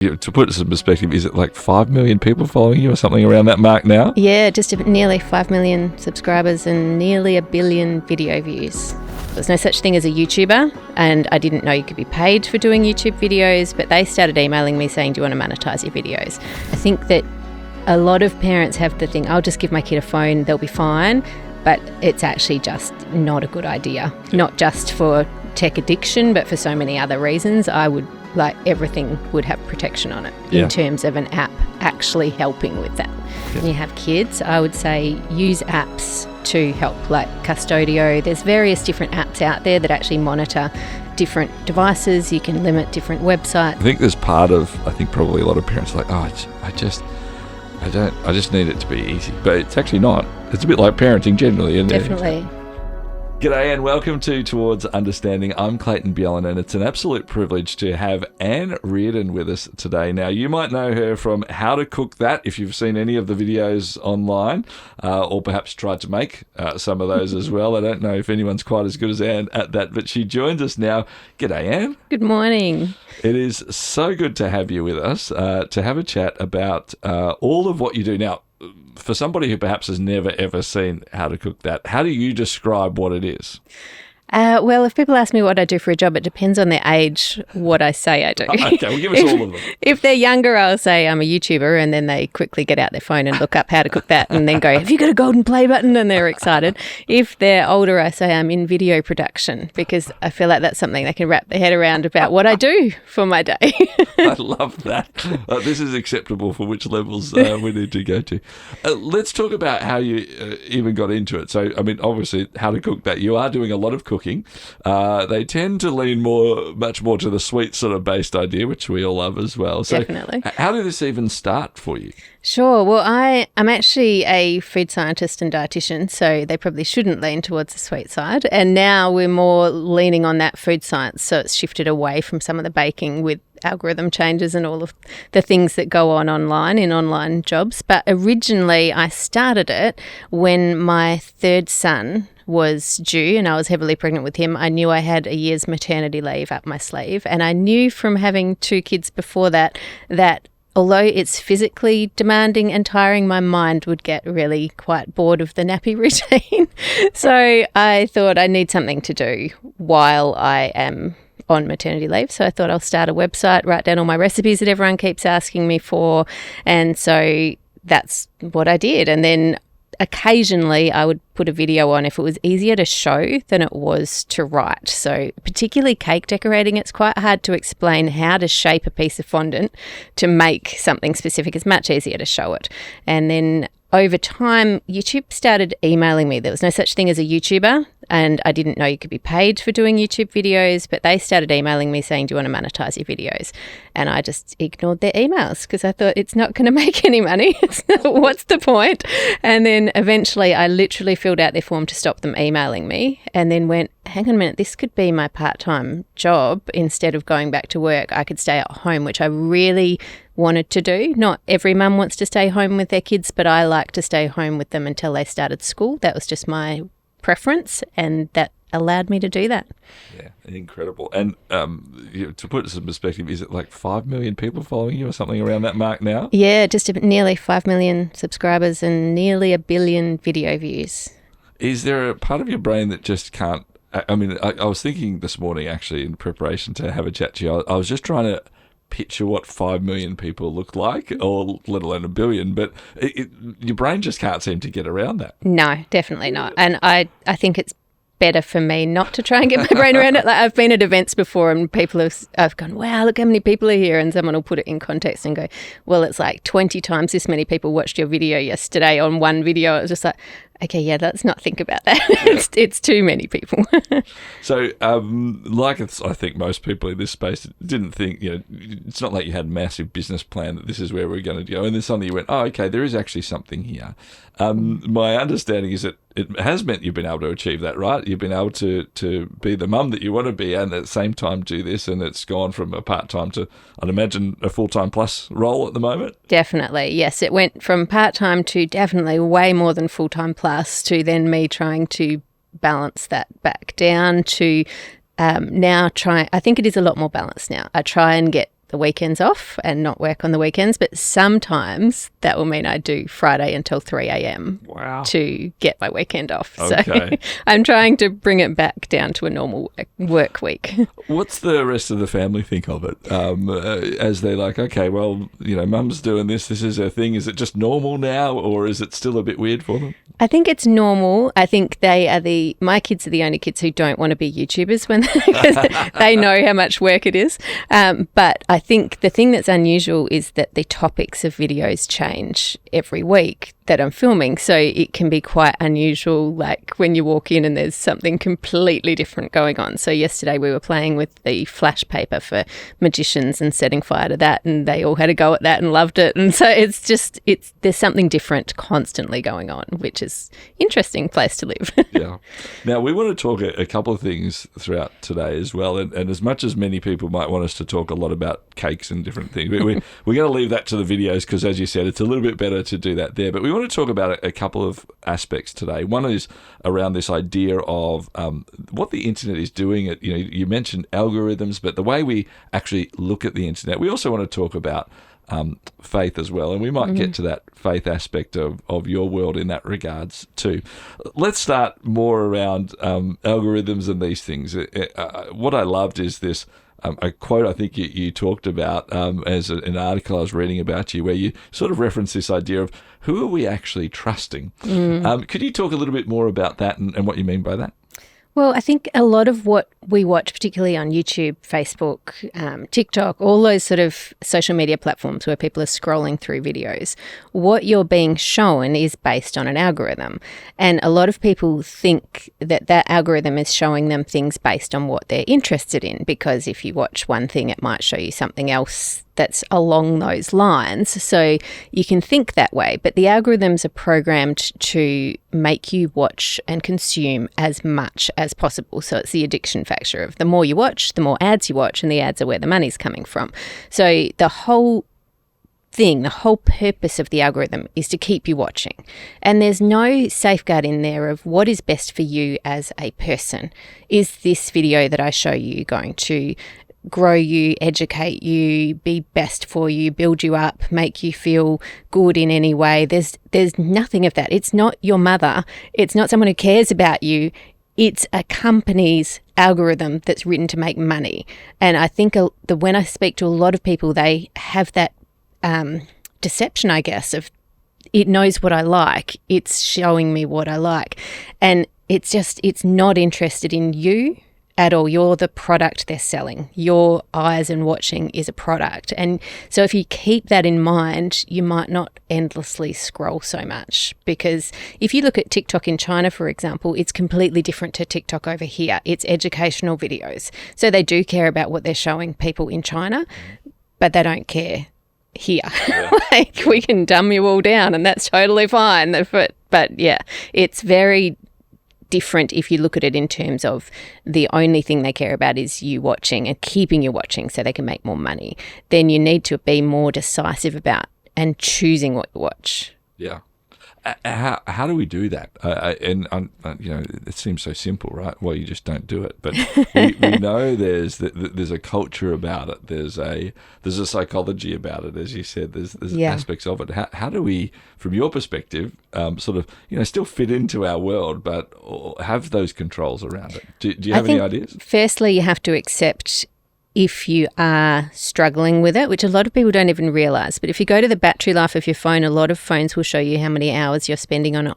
To put this in perspective, is it like 5 million people following you or something around that mark now? Yeah, just nearly 5 million subscribers and nearly 1 billion video views. There's no such thing as a YouTuber, and I didn't know you could be paid for doing YouTube videos, but they started emailing me saying, do you want to monetize your videos? I think that a lot of parents have the thing, I'll just give my kid a phone, they'll be fine, but it's actually just not a good idea. Not just for tech addiction, but for so many other reasons. Everything would have protection on it in terms of an app actually helping with that. When you have kids, I would say use apps to help, like Custodio. There's various different apps out there that actually monitor different devices. You can limit different websites. I think there's probably a lot of parents are like, I just need it to be easy. But it's actually not. It's a bit like parenting generally, isn't it? Definitely. G'day and welcome to Towards Understanding. I'm Clayton Bjelen, and it's an absolute privilege to have Anne Reardon with us today. Now, you might know her from How to Cook That, if you've seen any of the videos online, or perhaps tried to make some of those as well. I don't know if anyone's quite as good as Anne at that, but she joins us now. G'day, Anne. Good morning. It is so good to have you with us, to have a chat about all of what you do. Now, for somebody who perhaps has never, ever seen How to Cook That, how do you describe what it is? Well, if people ask me what I do for a job, it depends on their age what I say I do. Okay, well, give us all of them. If they're younger, I'll say I'm a YouTuber, and then they quickly get out their phone and look up How to Cook That and then go, have you got a golden play button? And they're excited. If they're older, I say I'm in video production, because I feel like that's something they can wrap their head around about what I do for my day. I love that. This is acceptable for which levels we need to go to. Let's talk about how you even got into it. So, I mean, obviously, How to Cook That, you are doing a lot of cooking. They tend to lean much more to the sweet sort of based idea, which we all love as well. So definitely. How did this even start for you? Sure. Well, I'm actually a food scientist and dietitian, so they probably shouldn't lean towards the sweet side. And now we're more leaning on that food science, so it's shifted away from some of the baking with algorithm changes and all of the things that go on online in online jobs. But originally I started it when my third son was due and I was heavily pregnant with him. I knew I had a year's maternity leave up my sleeve, and I knew from having two kids before that although it's physically demanding and tiring, my mind would get really quite bored of the nappy routine. So I thought I need something to do while I am on maternity leave. So I thought I'll start a website, write down all my recipes that everyone keeps asking me for. And so that's what I did. And then occasionally I would put a video on if it was easier to show than it was to write. So particularly cake decorating, it's quite hard to explain how to shape a piece of fondant to make something specific. It's much easier to show it. And then over time, YouTube started emailing me. There was no such thing as a YouTuber, and I didn't know you could be paid for doing YouTube videos, but they started emailing me saying, do you want to monetize your videos? And I just ignored their emails because I thought it's not going to make any money. What's the point? And then eventually I literally filled out their form to stop them emailing me, and then went, hang on a minute, this could be my part-time job. Instead of going back to work, I could stay at home, which I really wanted to do. Not every mum wants to stay home with their kids, but I like to stay home with them until they started school. That was just my preference, and that allowed me to do that. Yeah, incredible. And to put this in perspective, is it like 5 million people following you or something around that mark now? Yeah, just nearly 5 million subscribers and nearly 1 billion video views. Is there a part of your brain that just can't... I mean, I was thinking this morning, actually, in preparation to have a chat to you, I was just trying to picture what 5 million people look like, or let alone 1 billion, but your brain just can't seem to get around that. No, definitely not. And I think it's better for me not to try and get my brain around it. Like, I've been at events before and I've gone, wow, look how many people are here, and someone will put it in context and go, well, it's like 20 times this many people watched your video yesterday on one video. It was just like, okay, yeah, let's not think about that. It's too many people. So, like I think most people in this space didn't think, it's not like you had a massive business plan that this is where we're going to go. And then suddenly you went, oh, okay, there is actually something here. My understanding is that it has meant you've been able to achieve that, right? You've been able to be the mum that you want to be and at the same time do this, and it's gone from a part-time to, I'd imagine, a full-time plus role at the moment? Definitely, yes. It went from part-time to definitely way more than full-time plus, to then me trying to balance that back down to now I think it is a lot more balanced now. I try and get the weekends off and not work on the weekends, but sometimes that will mean I do Friday until 3 a.m. Wow. to get my weekend off. Okay. So I'm trying to bring it back down to a normal work week. What's the rest of the family think of it? As they're like, okay, well, mum's doing this. This is her thing. Is it just normal now, or is it still a bit weird for them? I think it's normal. I think my kids are the only kids who don't want to be YouTubers because they know how much work it is. But I think the thing that's unusual is that the topics of videos change every week that I'm filming. So it can be quite unusual, like when you walk in and there's something completely different going on. So yesterday we were playing with the flash paper for magicians and setting fire to that, and they all had a go at that and loved it. And so there's something different constantly going on, which is interesting place to live. Yeah. Now, we want to talk a couple of things throughout today as well. And as much as many people might want us to talk a lot about cakes and different things, we're going to leave that to the videos because, as you said, it's a little bit better to do that there. But we want to talk about a couple of aspects today. One is around this idea of what the internet is doing. You mentioned algorithms, but the way we actually look at the internet. We also want to talk about faith as well, and we might get to that faith aspect of your world in that regards too. Let's start more around algorithms and these things. What I loved is this a quote I think you talked about as an article I was reading about you, where you sort of reference this idea of who are we actually trusting. Could you talk a little bit more about that and what you mean by that? Well, I think a lot of what we watch, particularly on YouTube, Facebook, TikTok, all those sort of social media platforms where people are scrolling through videos, what you're being shown is based on an algorithm. And a lot of people think that algorithm is showing them things based on what they're interested in, because if you watch one thing, it might show you something else that's along those lines. So you can think that way, but the algorithms are programmed to make you watch and consume as much as possible. So it's the addiction factor of the more you watch, the more ads you watch, and the ads are where the money's coming from. So the whole purpose of the algorithm is to keep you watching. And there's no safeguard in there of what is best for you as a person. Is this video that I show you going to grow you, educate you, be best for you, build you up, make you feel good in any way? There's nothing of that. It's not your mother. It's not someone who cares about you. It's a company's algorithm that's written to make money. And I think when I speak to a lot of people, they have that deception, I guess, of it knows what I like. It's showing me what I like. And it's not interested in you at all. You're the product they're selling. Your eyes and watching is a product. And so if you keep that in mind, you might not endlessly scroll so much, because if you look at TikTok in China, for example, it's completely different to TikTok over here. It's educational videos. So they do care about what they're showing people in China, but they don't care here. Yeah. Like, we can dumb you all down and that's totally fine. But yeah, it's very different if you look at it in terms of the only thing they care about is you watching and keeping you watching so they can make more money. Then you need to be more decisive about and choosing what you watch. Yeah. How do we do that? It seems so simple, right? Well, you just don't do it. But we know there's a culture about it. There's a psychology about it, as you said. There's aspects of it. How do we, from your perspective, sort of still fit into our world, but have those controls around it? Do you have any ideas? Firstly, you have to accept if you are struggling with it, which a lot of people don't even realise. But if you go to the battery life of your phone, a lot of phones will show you how many hours you're spending on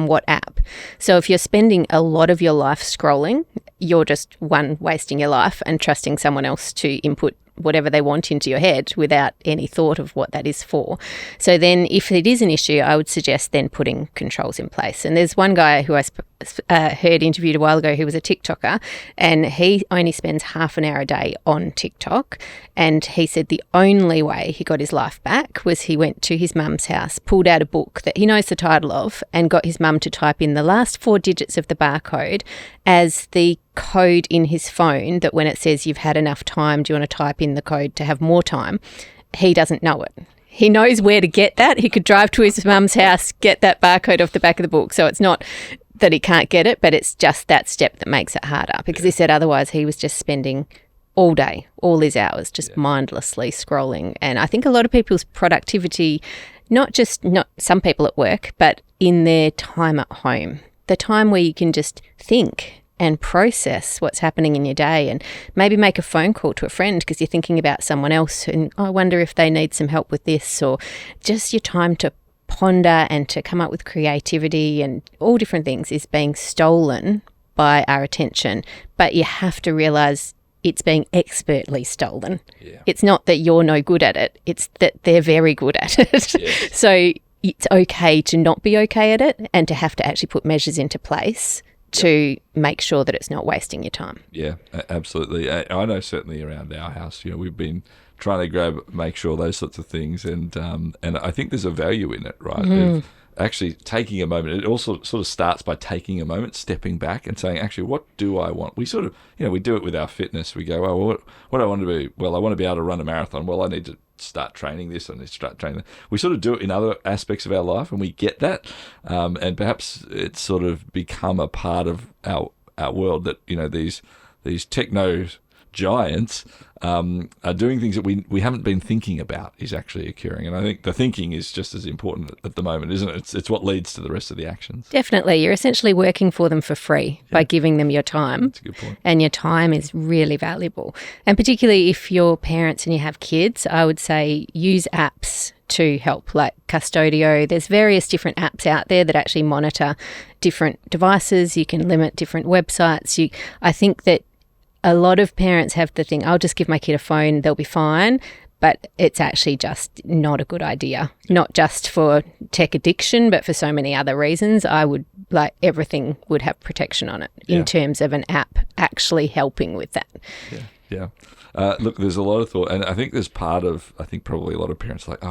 what app. So if you're spending a lot of your life scrolling, you're just wasting your life and trusting someone else to input whatever they want into your head without any thought of what that is for. So then if it is an issue, I would suggest then putting controls in place. And there's one guy who I heard interviewed a while ago who was a TikToker, and he only spends half an hour a day on TikTok. And he said the only way he got his life back was he went to his mum's house, pulled out a book that he knows the title of, and got his mum to type in the last 4 digits of the barcode as the code in his phone, that when it says you've had enough time, do you want to type in the code to have more time? He doesn't know it. He knows where to get that. He could drive to his mum's house, get that barcode off the back of the book. So it's not that he can't get it, but it's just that step that makes it harder, because he said otherwise he was just spending all day, all these hours, just mindlessly scrolling. And I think a lot of people's productivity, not some people at work, but in their time at home, the time where you can just think and process what's happening in your day and maybe make a phone call to a friend because you're thinking about someone else and I wonder if they need some help with this, or just your time to ponder and to come up with creativity and all different things is being stolen by our attention. But you have to realise it's being expertly stolen. Yeah. It's not that you're no good at it. It's that they're very good at it. Yes. So it's okay to not be okay at it and to have to actually put measures into place to make sure that it's not wasting your time. Yeah, absolutely. I know certainly around our house, we've been trying to make sure those sorts of things, and I think there's a value in it, right? Of actually taking a moment. It also sort of starts by taking a moment, stepping back and saying, actually, what do I want? We sort of, we do it with our fitness. We go, oh, what do I want to be? Well, I want to be able to run a marathon. Well, I need to start training this, I need to start training that. We sort of do it in other aspects of our life, and we get that. And perhaps it's sort of become a part of our world that, these techno giants are doing things that we haven't been thinking about is actually occurring. And I think the thinking is just as important at the moment, isn't it? It's what leads to the rest of the actions. Definitely. You're essentially working for them for free by giving them your time. That's a good point. And your time is really valuable. And particularly if you're parents and you have kids, I would say use apps to help, like Custodio. There's various different apps out there that actually monitor different devices. You can limit different websites. I think that a lot of parents have the thing, I'll just give my kid a phone, they'll be fine. But it's actually just not a good idea, not just for tech addiction, but for so many other reasons. I would everything would have protection on it in terms of an app actually helping with that. Yeah. Look, there's a lot of thought, and I think there's probably a lot of parents are like,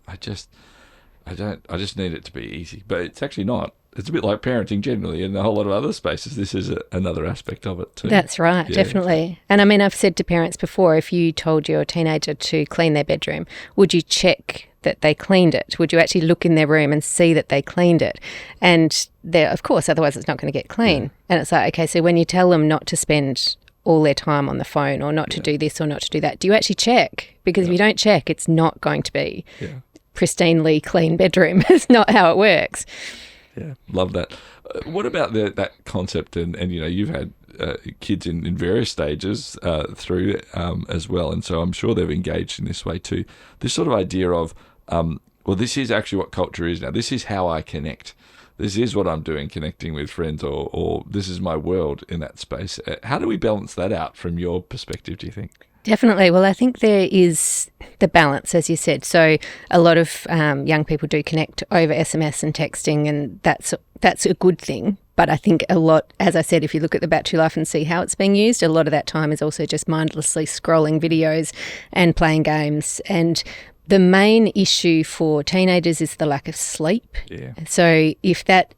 I just need it to be easy, but it's actually not. It's a bit like parenting generally in a whole lot of other spaces. This is another aspect of it too. That's right, definitely. And I mean, I've said to parents before, if you told your teenager to clean their bedroom, would you check that they cleaned it? Would you actually look in their room and see that they cleaned it? And of course, otherwise it's not going to get clean. Yeah. And it's like, okay, so when you tell them not to spend all their time on the phone or not to do this or not to do that, do you actually check? Because if you don't check, it's not going to be pristinely clean bedroom. It's not how it works. Yeah, love that. What about that concept? And you've had kids in various stages through as well, and so I'm sure they've engaged in this way too. This sort of idea of, this is actually what culture is now. This is how I connect. This is what I'm doing, connecting with friends, or this is my world in that space. How do we balance that out from your perspective, do you think? Definitely. Well, I think there is the balance, as you said. So a lot of young people do connect over SMS and texting, and that's a good thing. But I think a lot, as I said, if you look at the battery life and see how it's being used, a lot of that time is also just mindlessly scrolling videos and playing games. The main issue for teenagers is the lack of sleep. Yeah. So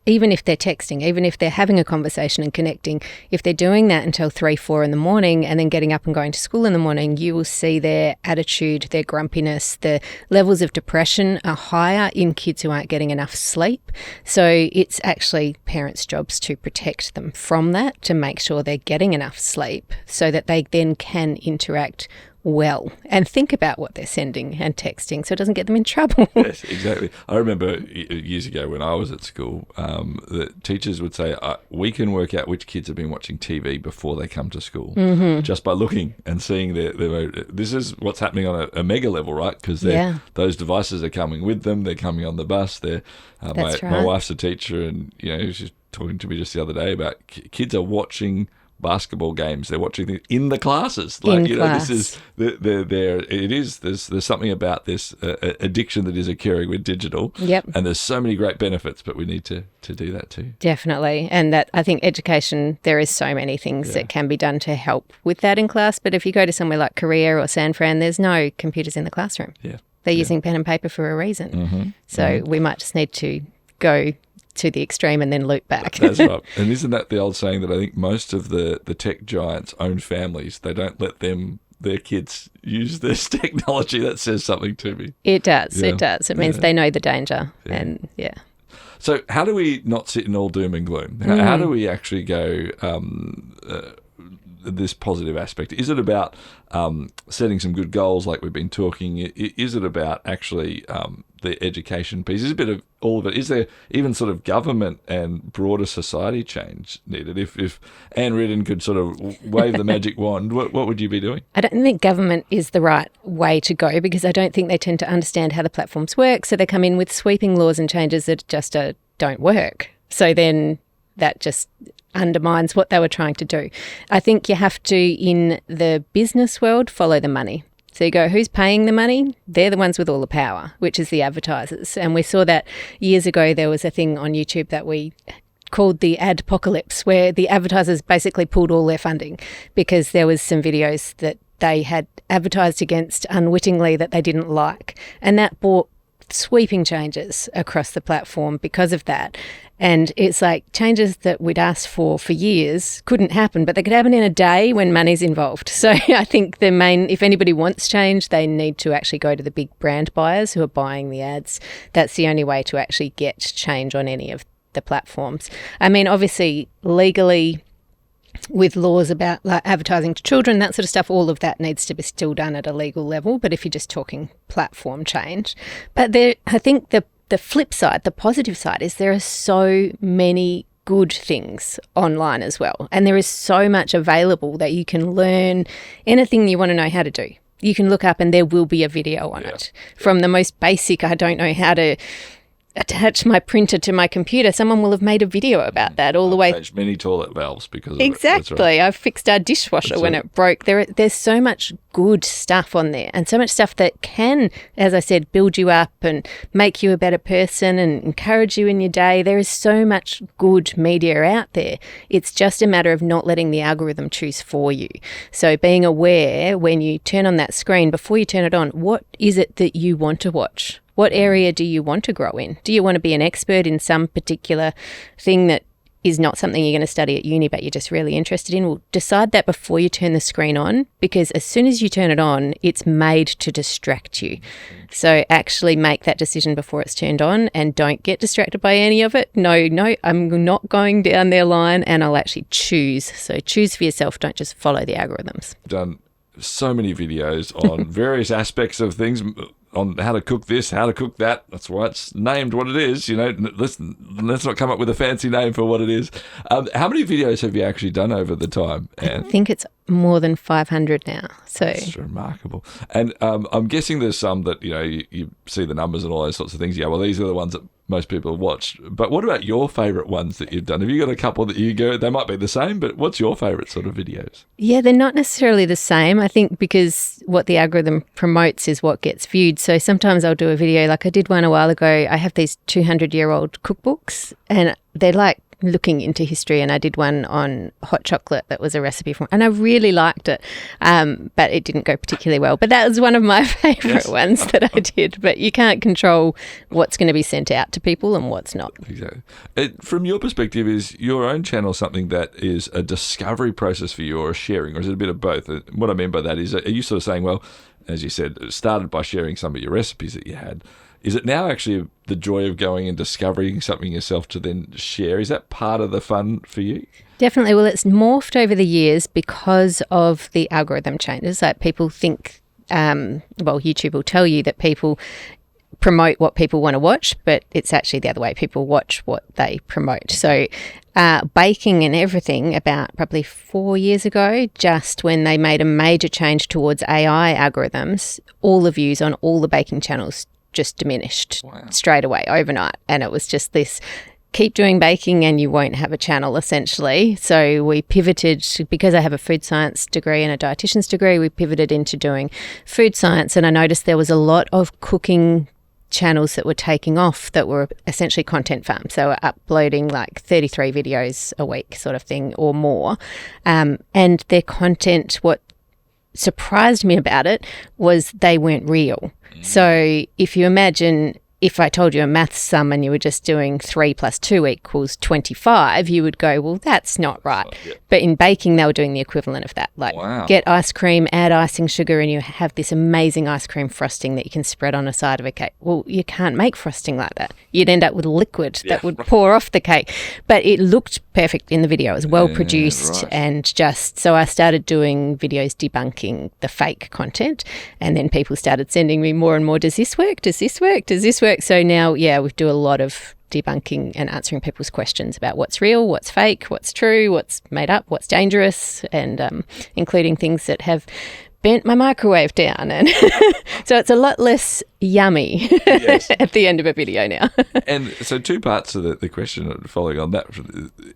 even if they're texting, even if they're having a conversation and connecting, if they're doing that until 3, 4 in the morning and then getting up and going to school in the morning, you will see their attitude, their grumpiness, the levels of depression are higher in kids who aren't getting enough sleep. So it's actually parents' jobs to protect them from that, to make sure they're getting enough sleep so that they then can interact well and think about what they're sending and texting so it doesn't get them in trouble. Yes, exactly. I remember years ago when I was at school, the teachers would say, we can work out which kids have been watching TV before they come to school, just by looking and seeing their this is what's happening on a mega level, right? Because those devices are coming with them, they're coming on the bus. My wife's a teacher, and she's talking to me just the other day about kids are watching basketball games. They're watching things in the classes. This is there's something about this addiction that is occurring with digital. Yep. And there's so many great benefits, but we need to do that too. Definitely. And that, I think education, there is so many things that can be done to help with that in class. But if you go to somewhere like Korea or San Fran, there's no computers in the classroom. Yeah. They're using pen and paper for a reason. Mm-hmm. So we might just need to go to the extreme and then loop back. That's right. And isn't that the old saying that I think most of the tech giants own families? They don't let their kids use this technology. That says something to me. It does. Yeah. It does. It means they know the danger. Yeah. And So how do we not sit in all doom and gloom? How do we actually go, this positive aspect? Is it about setting some good goals like we've been talking? Is it about actually the education piece? Is a bit of all of it? Is there even sort of government and broader society change needed? If Anne Reardon could sort of wave the magic wand, what would you be doing? I don't think government is the right way to go, because I don't think they tend to understand how the platforms work. So they come in with sweeping laws and changes that just don't work. So then that just undermines what they were trying to do. I think you have to, in the business world, follow the money. So you go, who's paying the money? They're the ones with all the power, which is the advertisers. And we saw that years ago. There was a thing on YouTube that we called the adpocalypse, where the advertisers basically pulled all their funding because there was some videos that they had advertised against unwittingly that they didn't like. And that brought sweeping changes across the platform because of that. And it's like changes that we'd asked for years couldn't happen, but they could happen in a day when money's involved. So I think if anybody wants change, they need to actually go to the big brand buyers who are buying the ads. That's the only way to actually get change on any of the platforms. I mean, obviously, legally, with laws about like advertising to children, that sort of stuff, all of that needs to be still done at a legal level. But if you're just talking platform change, but I think the flip side, the positive side, is there are so many good things online as well. And there is so much available that you can learn anything you want to know how to do. You can look up and there will be a video on it. From the most basic, I don't know how to attach my printer to my computer, someone will have made a video about that all the way. Changed many toilet valves because of exactly. It. Right. I fixed our dishwasher when it broke. There's so much good stuff on there, and so much stuff that can, as I said, build you up and make you a better person and encourage you in your day. There is so much good media out there. It's just a matter of not letting the algorithm choose for you. So being aware when you turn on that screen, before you turn it on, what is it that you want to watch? What area do you want to grow in? Do you want to be an expert in some particular thing that is not something you're going to study at uni but you're just really interested in? Well, decide that before you turn the screen on, because as soon as you turn it on, it's made to distract you. So actually make that decision before it's turned on and don't get distracted by any of it. No, I'm not going down their line, and I'll actually choose. So choose for yourself. Don't just follow the algorithms. Done so many videos on various aspects of things, on how to cook this, how to cook that. That's why it's named what it is. You know, let's not come up with a fancy name for what it is. How many videos have you actually done over the time, Anne? I think it's more than 500 now. So it's remarkable. And I'm guessing there's some that, you know, you see the numbers and all those sorts of things. Yeah, well, these are the ones that most people have watched. But what about your favourite ones that you've done? Have you got a couple that you go, they might be the same, but what's your favourite sort of videos? Yeah, they're not necessarily the same. I think because what the algorithm promotes is what gets viewed. So sometimes I'll do a video, like I did one a while ago. I have these 200-year-old cookbooks, and they're like looking into history, and I did one on hot chocolate that was a recipe from, and I really liked it, but it didn't go particularly well. But that was one of my favourite ones that I did. But you can't control what's going to be sent out to people and what's not. Exactly. From your perspective, is your own channel something that is a discovery process for you, or a sharing, or is it a bit of both? What I mean by that is, are you sort of saying, well, as you said, it started by sharing some of your recipes that you had. Is it now actually the joy of going and discovering something yourself to then share? Is that part of the fun for you? Definitely. Well, it's morphed over the years because of the algorithm changes. Like people think, YouTube will tell you that people promote what people want to watch, but it's actually the other way. People watch what they promote. So baking and everything, about probably 4 years ago, just when they made a major change towards AI algorithms, all the views on all the baking channels just diminished straight away overnight. And it was just this, keep doing baking and you won't have a channel, essentially. So we pivoted, because I have a food science degree and a dietitian's degree, we pivoted into doing food science. And I noticed there was a lot of cooking channels that were taking off that were essentially content farms. So we're uploading like 33 videos a week sort of thing or more. And their content, what surprised me about it was they weren't real. So if you imagine if I told you a maths sum and you were just doing 3 + 2 = 25, you would go, well, that's not right. Yeah. But in baking, they were doing the equivalent of that. Like, Wow. get ice cream, add icing sugar, and you have this amazing ice cream frosting that you can spread on a side of a cake. Well, you can't make frosting like that. You'd end up with liquid that would pour off the cake. But it looked perfect in the video. It was well produced, and so I started doing videos debunking the fake content, and then people started sending me more and more, does this work? Does this work? Does this work? So now, we do a lot of debunking and answering people's questions about what's real, what's fake, what's true, what's made up, what's dangerous, and including things that have bent my microwave down. And so it's a lot less yummy at the end of a video now. And so 2 parts of the question following on that.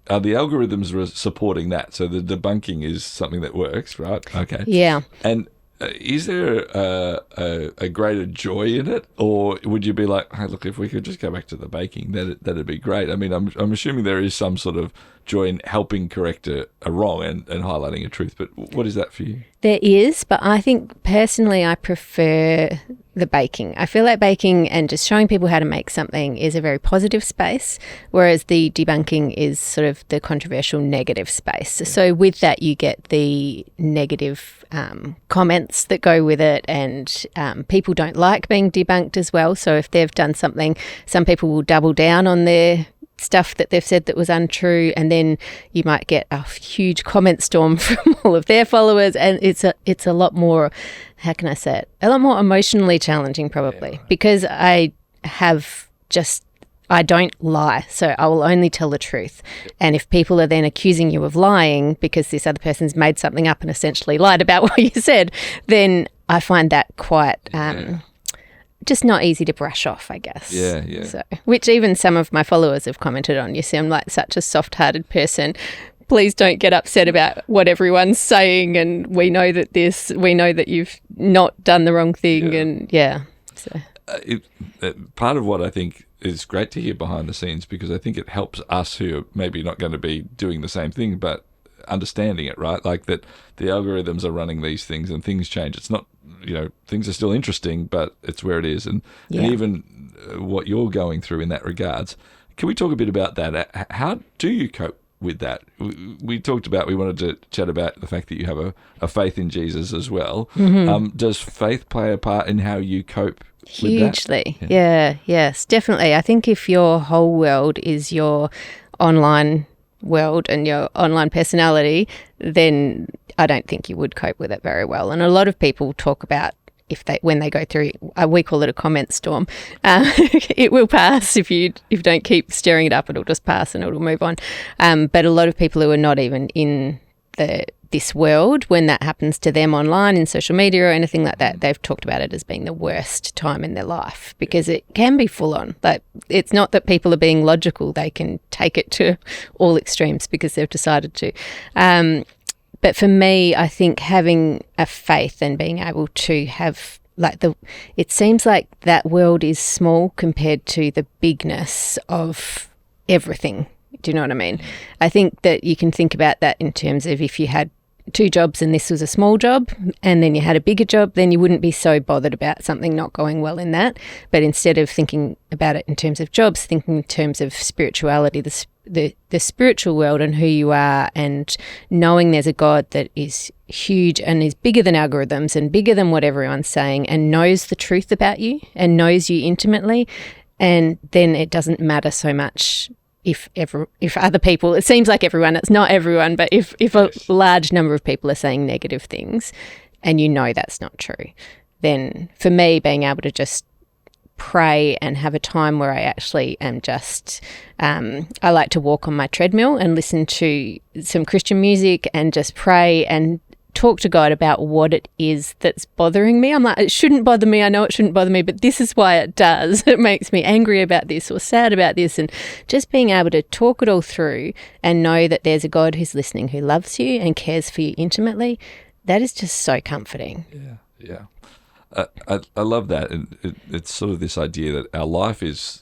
Are the algorithms supporting that? So the debunking is something that works, right? Okay. Yeah. And is there a greater joy in it, or would you be like, hey, look, if we could just go back to the baking, that'd be great? I mean, I'm assuming there is some sort of joy in helping correct a wrong and highlighting a truth, but what is that for you? There is, but I think personally I prefer the baking. I feel like baking and just showing people how to make something is a very positive space, whereas the debunking is sort of the controversial negative space. Yeah. So with that, you get the negative comments that go with it, and people don't like being debunked as well. So if they've done something, some people will double down on their stuff that they've said that was untrue, and then you might get a huge comment storm from all of their followers, and it's a lot more, how can I say it, a lot more emotionally challenging probably, because I don't lie, so I will only tell the truth. And if people are then accusing you of lying because this other person's made something up and essentially lied about what you said, then I find that quite just not easy to brush off, I guess. Yeah. So, which even some of my followers have commented on. You seem like such a soft-hearted person. Please don't get upset about what everyone's saying, and we know that you've not done the wrong thing, and So. Part of what I think is great to hear behind the scenes, because I think it helps us who are maybe not going to be doing the same thing, but understanding it, right? Like that the algorithms are running these things and things change. It's not, things are still interesting, but it's where it is. And even what you're going through in that regards. Can we talk a bit about that? How do you cope with that? We wanted to chat about the fact that you have a faith in Jesus as well. Mm-hmm. Does faith play a part in how you cope hugely? With that? Yes, definitely. I think if your whole world is your online world and your online personality, then I don't think you would cope with it very well. And a lot of people talk about when they go through, we call it a comment storm. It will pass if you don't keep stirring it up. It'll just pass and it'll move on. But a lot of people who are not even in this world, when that happens to them online in social media or anything like that, they've talked about it as being the worst time in their life, because it can be full on. Like, it's not that people are being logical. They can take it to all extremes because they've decided to. But for me, I think having a faith and being able to have it seems like that world is small compared to the bigness of everything. Do you know what I mean? I think that you can think about that in terms of if you had 2 jobs and this was a small job, and then you had a bigger job, then you wouldn't be so bothered about something not going well in that. But instead of thinking about it in terms of jobs, thinking in terms of spirituality, the spiritual world and who you are, and knowing there's a God that is huge and is bigger than algorithms and bigger than what everyone's saying, and knows the truth about you and knows you intimately, and then it doesn't matter so much if other people, it seems like everyone, it's not everyone, but if a large number of people are saying negative things and that's not true, then for me, being able to just pray and have a time where I actually am just, I like to walk on my treadmill and listen to some Christian music and just pray and talk to God about what it is that's bothering me. I'm like, it shouldn't bother me. I know it shouldn't bother me, but this is why it does. It makes me angry about this or sad about this. And just being able to talk it all through and know that there's a God who's listening, who loves you and cares for you intimately, that is just so comforting. Yeah. I love that. And it's sort of this idea that our life is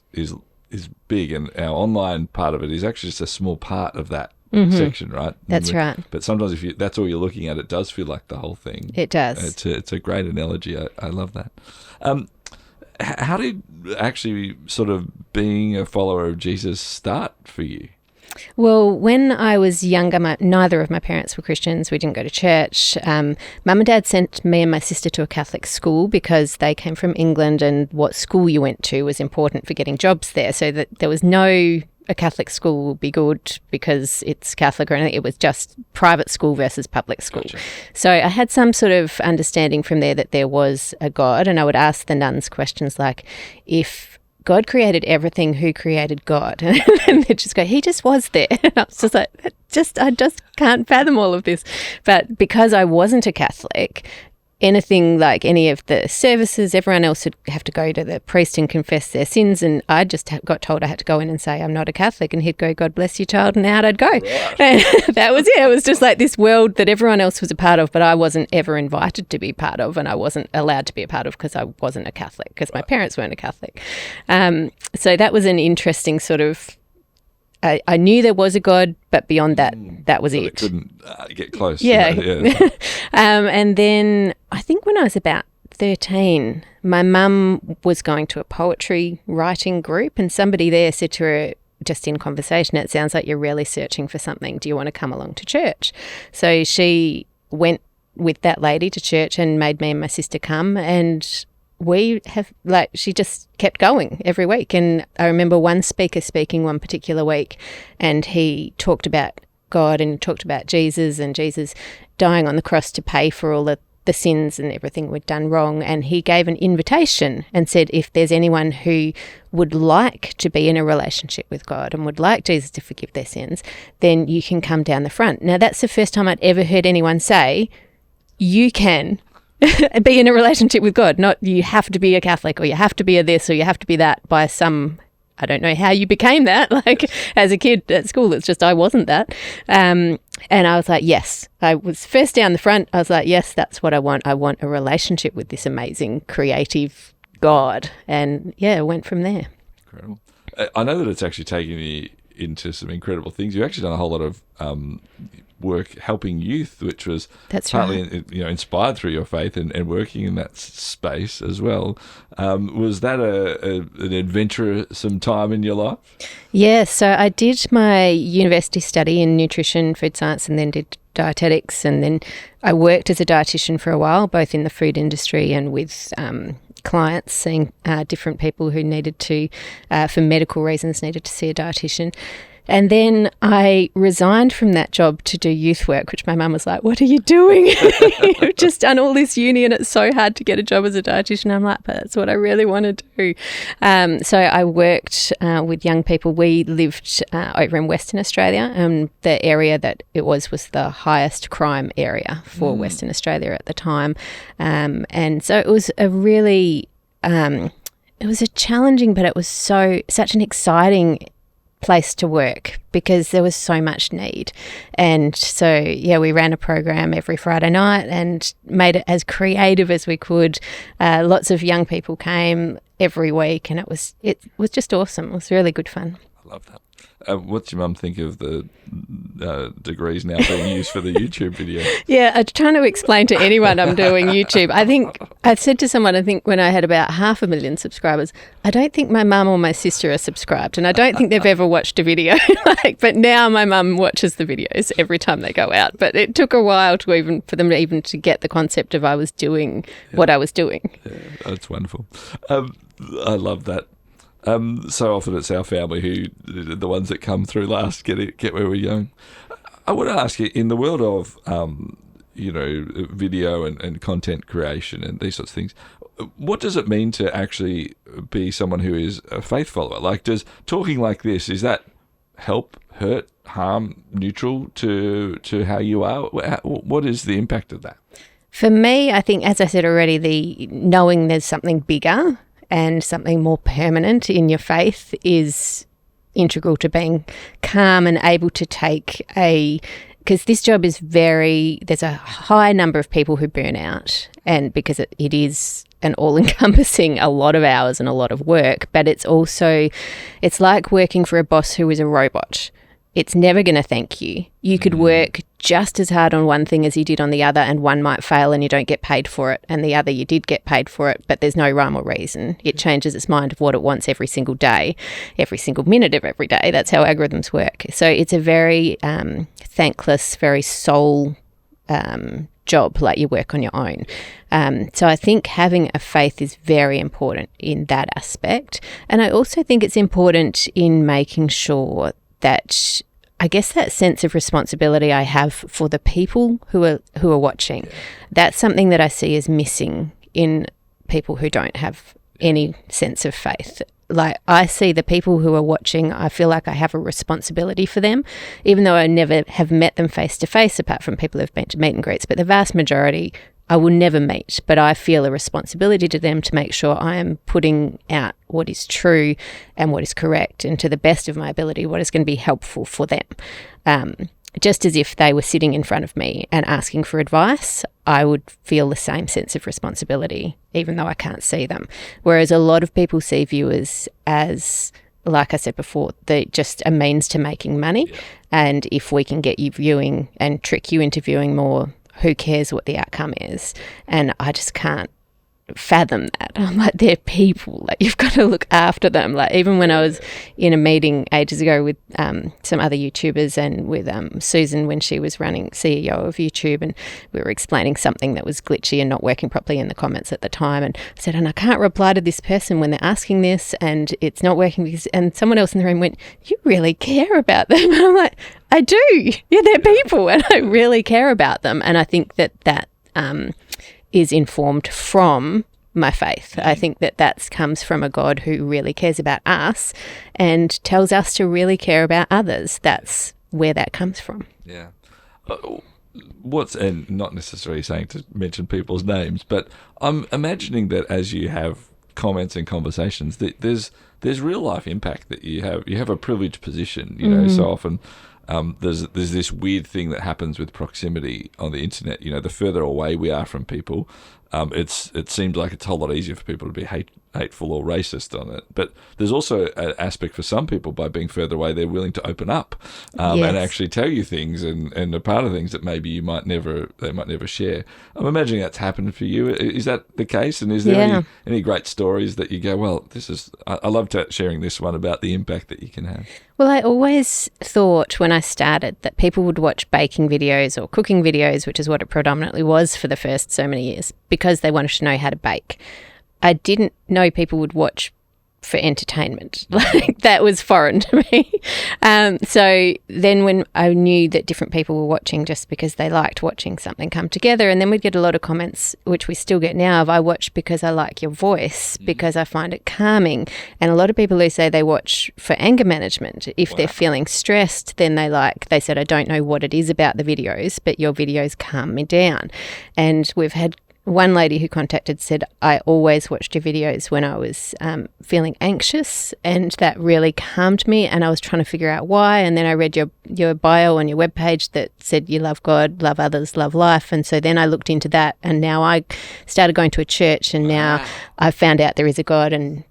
big, and our online part of it is actually just a small part of that. Mm-hmm. Section, right? That's right. But sometimes if that's all you're looking at, it does feel like the whole thing. It does. It's a great analogy. I love that. how did actually sort of being a follower of Jesus start for you? Well, when I was younger, neither of my parents were Christians. We didn't go to church. Mum and Dad sent me and my sister to a Catholic school because they came from England, and what school you went to was important for getting jobs there. So that there was no a Catholic school will be good because it's Catholic or anything. It was just private school versus public school. Gotcha. So I had some sort of understanding from there that there was a God, and I would ask the nuns questions like, if God created everything, who created God? And they'd just go, he just was there. And I was just like, I just can't fathom all of this. But because I wasn't a Catholic, anything like any of the services, everyone else would have to go to the priest and confess their sins. And I just got told I had to go in and say, I'm not a Catholic. And he'd go, God bless you, child. And out I'd go. Right. And that was it. It was just like this world that everyone else was a part of, but I wasn't ever invited to be part of. And I wasn't allowed to be a part of because I wasn't a Catholic, because my parents weren't a Catholic. So that was an interesting sort of, I knew there was a God, but beyond that, that was it. Couldn't get close. Yeah. Yeah. And then I think when I was about 13, my mum was going to a poetry writing group, and somebody there said to her, just in conversation, it sounds like you're really searching for something. Do you want to come along to church? So she went with that lady to church and made me and my sister come, and we have, like, she just kept going every week. And I remember one speaker speaking one particular week, and he talked about God and talked about Jesus and Jesus dying on the cross to pay for all the sins and everything we'd done wrong. And he gave an invitation and said, if there's anyone who would like to be in a relationship with God and would like Jesus to forgive their sins, then you can come down the front. Now, that's the first time I'd ever heard anyone say, you can be in a relationship with God, not you have to be a Catholic or you have to be a this or you have to be that by some, I don't know how you became that, like as a kid at school. It's just I wasn't that. And I was like, yes. I was first down the front. I was like, yes, that's what I want. I want a relationship with this amazing, creative God. And yeah, it went from there. Incredible. I know that it's actually taken you into some incredible things. You've actually done a whole lot of work helping youth, which was partly inspired through your faith and working in that space as well. Was that an adventuresome time in your life? Yeah, so I did my university study in nutrition, food science, and then did dietetics, and then I worked as a dietitian for a while, both in the food industry and with clients, seeing different people who needed to, for medical reasons, needed to see a dietitian. And then I resigned from that job to do youth work, which my mum was like, what are you doing? You've just done all this uni and it's so hard to get a job as a dietitian. I'm like, but that's what I really want to do. So I worked with young people. We lived over in Western Australia, and the area that it was the highest crime area for Western Australia at the time. And so it was a really, it was a challenging, but it was such an exciting place to work because there was so much need. And so, yeah, we ran a program every Friday night and made it as creative as we could. Lots of young people came every week, and it was just awesome. It was really good fun. I love that. What's your mum think of the degrees now being used for the YouTube video? Yeah, I'm trying to explain to anyone I'm doing YouTube. I think I said to someone, when I had about 500,000 subscribers, I don't think my mum or my sister are subscribed, and I don't think they've ever watched a video. But now my mum watches the videos every time they go out. But it took a while for them to get the concept of I was doing what I was doing. Yeah, that's wonderful. I love that. So often it's our family who the ones that come through last get where we're going. I want to ask you, in the world of video and content creation and these sorts of things, what does it mean to actually be someone who is a faith follower? Like, does talking like this, is that help, hurt, harm, neutral to how you are? What is the impact of that? For me, I think, as I said already, the knowing there's something bigger and something more permanent in your faith is integral to being calm and able to take because this job is there's a high number of people who burn out, and because it is an all-encompassing, a lot of hours and a lot of work, but it's like working for a boss who is a robot. it's never going to thank you. You could work just as hard on one thing as you did on the other, and one might fail and you don't get paid for it, and the other you did get paid for it, but there's no rhyme or reason. It changes its mind of what it wants every single day, every single minute of every day. That's how algorithms work. So it's a very thankless, very soul job, like you work on your own. So I think having a faith is very important in that aspect. And I also think it's important in making sure that, I guess, that sense of responsibility I have for the people who are watching. That's something that I see as missing in people who don't have any sense of faith. Like, I see the people who are watching, I feel like I have a responsibility for them, even though I never have met them face to face, apart from people who've been to meet and greets. But the vast majority I will never meet, but I feel a responsibility to them to make sure I am putting out what is true and what is correct, and to the best of my ability, what is going to be helpful for them. Just as if they were sitting in front of me and asking for advice, I would feel the same sense of responsibility, even though I can't see them. Whereas a lot of people see viewers as, like I said before, they're just a means to making money. Yeah. And if we can get you viewing and trick you into viewing more, who cares what the outcome is? And I just can't fathom that. I'm like, they're people. Like, you've got to look after them. Like, even when I was in a meeting ages ago with some other YouTubers and with Susan, when she was running CEO of YouTube, and we were explaining something that was glitchy and not working properly in the comments at the time, and I said, and I can't reply to this person when they're asking this and it's not working because, and someone else in the room went, you really care about them? And I'm like, I do. Yeah, they're people and I really care about them. And I think that is informed from my faith. I think that comes from a God who really cares about us and tells us to really care about others. That's where that comes from. Yeah. And not necessarily saying to mention people's names, but I'm imagining that as you have comments and conversations, that there's real life impact that you have. You have a privileged position, you know. So often there's this weird thing that happens with proximity on the internet. You know, the further away we are from people, it seems like it's a whole lot easier for people to be hateful or racist on it. But there's also an aspect for some people, by being further away, they're willing to open up and actually tell you things and are part of things that maybe they might never share. I'm imagining that's happened for you. Is that the case? And is there any great stories that you go, well, I love sharing this one about the impact that you can have? Well, I always thought when I started that people would watch baking videos or cooking videos, which is what it predominantly was for the first so many years, because they wanted to know how to bake. I didn't know people would watch for entertainment. Like, that was foreign to me. So then when I knew that different people were watching just because they liked watching something come together, and then we'd get a lot of comments, which we still get now, of I watch because I like your voice, because I find it calming. And a lot of people who say they watch for anger management. If they're feeling stressed, then they said, I don't know what it is about the videos, but your videos calm me down. And we've had one lady who contacted said, I always watched your videos when I was feeling anxious, and that really calmed me, and I was trying to figure out why. And then I read your bio on your webpage that said you love God, love others, love life. And so then I looked into that, and now I started going to a church, and now I found out there is a God. And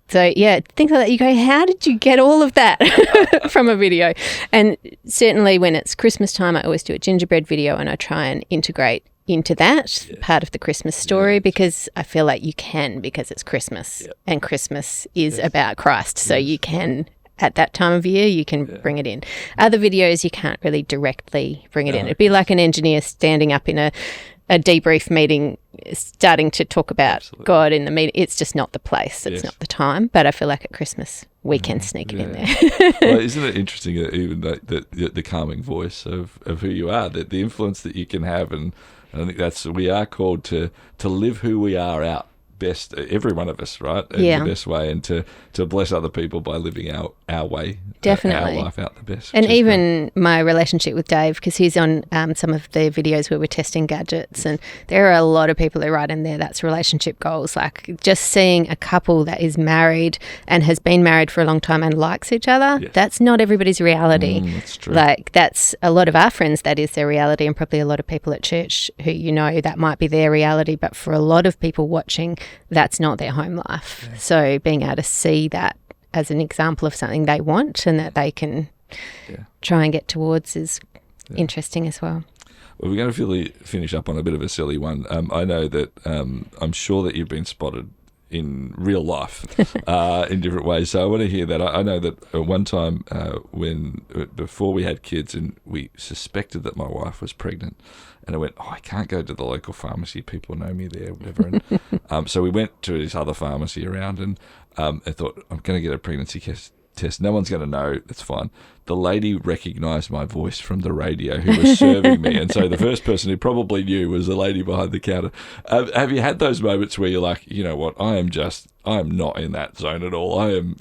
so, yeah, things like that. You go, how did you get all of that from a video? And certainly when it's Christmas time, I always do a gingerbread video, and I try and integrate into that part of the Christmas story, because I feel like you can, because it's Christmas and Christmas is about Christ. So you can, at that time of year, you can bring it in. Other videos, you can't really directly bring it in. It'd be like an engineer standing up in a debrief meeting, starting to talk about God in the meeting. It's just not the place. It's not the time. But I feel like at Christmas, we can sneak it in there. Well, isn't it interesting that even the calming voice of who you are, that the influence that you can have, and I think we are called to live who we are out best, every one of us, right? In the best way, and to bless other people by living our way, definitely, our life out the best. And even my relationship with Dave, because he's on some of the videos where we're testing gadgets, and there are a lot of people who write in there that's relationship goals, like just seeing a couple that is married and has been married for a long time and likes each other. That's not everybody's reality. That's true. Like, that's a lot of our friends, that is their reality, and probably a lot of people at church who, you know, that might be their reality, but for a lot of people watching, that's not their home life. So being able to see that as an example of something they want and that they can try and get towards is interesting as well. Well, we're going to finish up on a bit of a silly one. I know that I'm sure that you've been spotted in real life in different ways. So I want to hear that. I know that one time before we had kids and we suspected that my wife was pregnant, and I went, I can't go to the local pharmacy. People know me there, whatever. And so we went to this other pharmacy around, and I thought, I'm going to get a pregnancy test. No one's going to know. That's fine. The lady recognised my voice from the radio who was serving me. And so the first person who probably knew was the lady behind the counter. Have you had those moments where you're like, you know what, I am not in that zone at all. I am,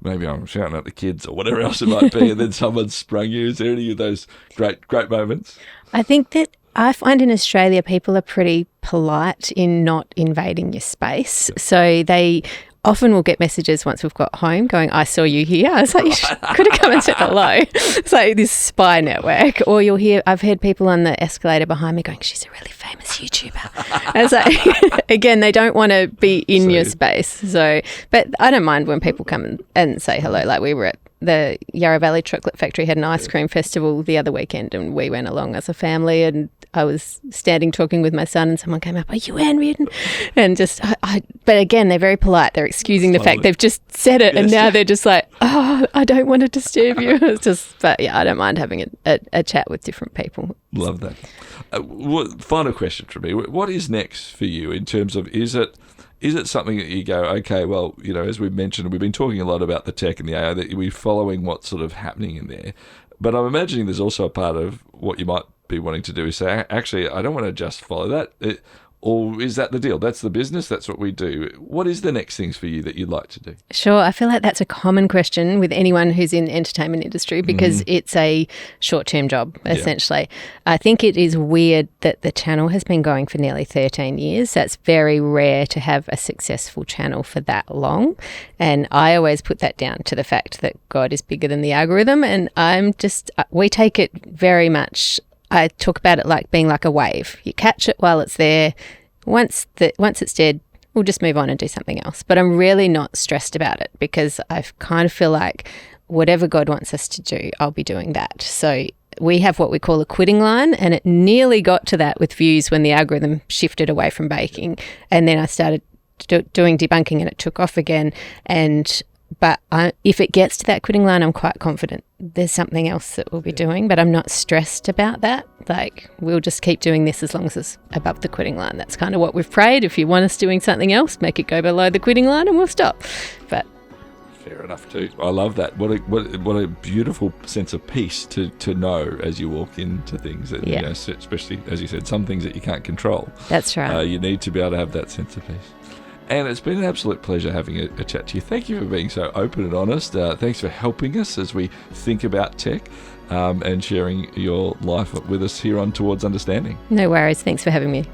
maybe I'm shouting at the kids or whatever else it might be, and then someone sprung you. Is there any of those great moments? I think that I find in Australia people are pretty polite in not invading your space. So they often we'll get messages once we've got home going, I saw you here. I was like, you could have come and said hello. It's like this spy network. Or I've heard people on the escalator behind me going, she's a really famous YouTuber. I was like, again, they don't want to be in your space. So, but I don't mind when people come and say hello. Like we were at the Yarra Valley Chocolate Factory had an ice cream festival the other weekend, and we went along as a family, and I was standing talking with my son, and someone came up, are you Anne Reardon? And just, but again, they're very polite. They're excusing the fact they've just said it, and now they're just like, oh, I don't want to disturb you. It's just, but yeah, I don't mind having a chat with different people. Love that. Final question from me. What is next for you in terms of, is it something that you go, okay, well, as we've mentioned, we've been talking a lot about the tech and the AI, that we're following what's sort of happening in there. But I'm imagining there's also a part of what you might be wanting to do is say, actually, I don't want to just follow that. Or is that the deal? That's the business. That's what we do. What is the next things for you that you'd like to do? Sure. I feel like that's a common question with anyone who's in the entertainment industry because it's a short-term job, essentially. Yeah. I think it is weird that the channel has been going for nearly 13 years. That's very rare to have a successful channel for that long. And I always put that down to the fact that God is bigger than the algorithm. And we take it very much. I talk about it like being like a wave. You catch it while it's there. Once it's dead, we'll just move on and do something else. But I'm really not stressed about it because I kind of feel like whatever God wants us to do, I'll be doing that. So we have what we call a quitting line, and it nearly got to that with views when the algorithm shifted away from baking. And then I started doing debunking and it took off again. But if it gets to that quitting line, I'm quite confident there's something else that we'll be doing, but I'm not stressed about that. Like, we'll just keep doing this as long as it's above the quitting line. That's kind of what we've prayed. If you want us doing something else, make it go below the quitting line and we'll stop. But fair enough too. I love that. What a beautiful sense of peace to know as you walk into things. That, especially, as you said, some things that you can't control. That's right. You need to be able to have that sense of peace. And it's been an absolute pleasure having a chat to you. Thank you for being so open and honest. Thanks for helping us as we think about tech and sharing your life with us here on Towards Understanding. No worries. Thanks for having me.